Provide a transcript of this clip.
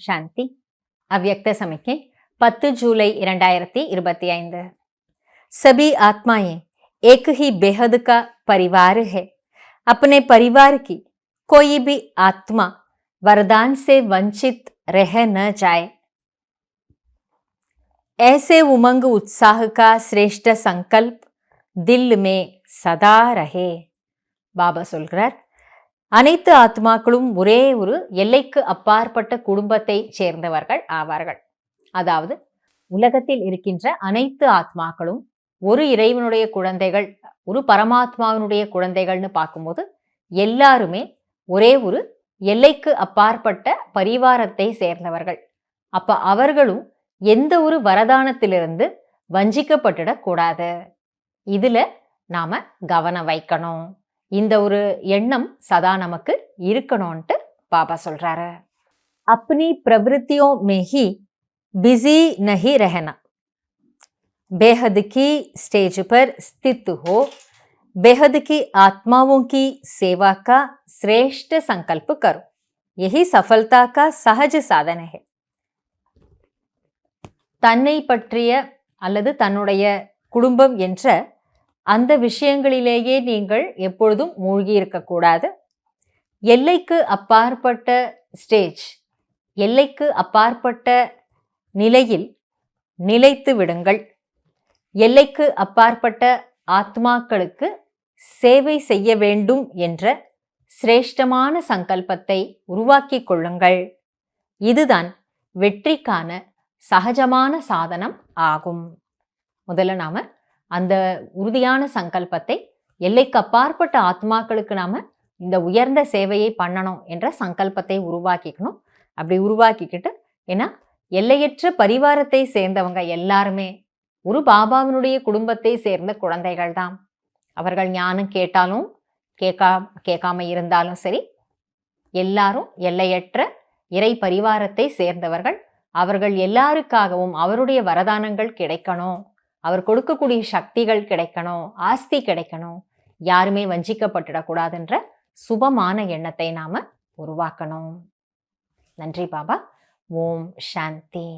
शांति। अव्यक्त समिज्ञै 10 जूलाई 2025। सभी आत्माएं एक ही बेहद का परिवार है। अपने परिवार की कोई भी आत्मा वरदान से वंचित रह न जाए, ऐसे उमंग उत्साह का श्रेष्ठ संकल्प दिल में सदा रहे। பாபா சொல்கிறார், அனைத்து ஆத்மாக்களும் ஒரே ஒரு எல்லைக்கு அப்பாற்பட்ட குடும்பத்தை சேர்ந்தவர்கள் ஆவார்கள். அதாவது உலகத்தில் இருக்கின்ற அனைத்து ஆத்மாக்களும் ஒரு இறைவனுடைய குழந்தைகள், ஒரு பரமாத்மாவினுடைய குழந்தைகள்னு பார்க்கும்போது எல்லாருமே ஒரே ஒரு எல்லைக்கு அப்பாற்பட்ட பரிவாரத்தை சேர்ந்தவர்கள். அப்ப அவர்களும் எந்த ஒரு வரதானத்திலிருந்து வஞ்சிக்கப்பட்டுடக்கூடாது. இதுல நாம கவனம் வைக்கணும். இந்த ஒரு எண்ணம் சதா நமக்கு இருக்கணும்ட்டு பாபா சொல்றாரு. अपनी प्रवृत्तियों में ही बिजी नहीं रहना, बेहद की स्टेज पर स्थित हो, बेहद की आत्माओं की सेवा का श्रेष्ठ संकल्प करो, यही सफलता का सहज साधन है. தன்னை பற்றிய அல்லது தன்னுடைய குடும்பம் என்ற அந்த விஷயங்களிலேயே நீங்கள் எப்பொழுதும் மூழ்கி இருக்கக்கூடாது. எல்லைக்கு அப்பாற்பட்ட ஸ்டேஜ், எல்லைக்கு அப்பாற்பட்ட நிலையில் நிலைத்து விடுங்கள். எல்லைக்கு அப்பாற்பட்ட ஆத்மாக்களுக்கு சேவை செய்ய வேண்டும் என்ற சிரேஷ்டமான சங்கல்பத்தை உருவாக்கி கொள்ளுங்கள். இதுதான் வெற்றிக்கான சகஜமான சாதனம் ஆகும். முதல்ல நாம அந்த உறுதியான சங்கல்பத்தை, எல்லைக்கு அப்பாற்பட்ட ஆத்மாக்களுக்கு நாம இந்த உயர்ந்த சேவையை பண்ணணும் என்ற சங்கல்பத்தை உருவாக்கிக்கணும். அப்படி உருவாக்கிக்கிட்டு, ஏன்னா எல்லையற்ற பரிவாரத்தை சேர்ந்தவங்க எல்லாருமே ஒரு பாபாவினுடைய குடும்பத்தை சேர்ந்த குழந்தைகள் தான். அவர்கள் ஞானம் கேட்டாலும் கேட்காம இருந்தாலும் சரி, எல்லாரும் எல்லையற்ற இறை பரிவாரத்தை சேர்ந்தவர்கள். அவர்கள் எல்லாருக்காகவும் அவருடைய வரதானங்கள் கிடைக்கணும், அவர் கொடுக்கக்கூடிய சக்திகள் கிடைக்கணும், ஆஸ்தி கிடைக்கணும், யாருமே வஞ்சிக்கப்பட்டுடக்கூடாதுன்ற சுபமான எண்ணத்தை நாம உருவாக்கணும். நன்றி பாபா. ஓம் சாந்தி.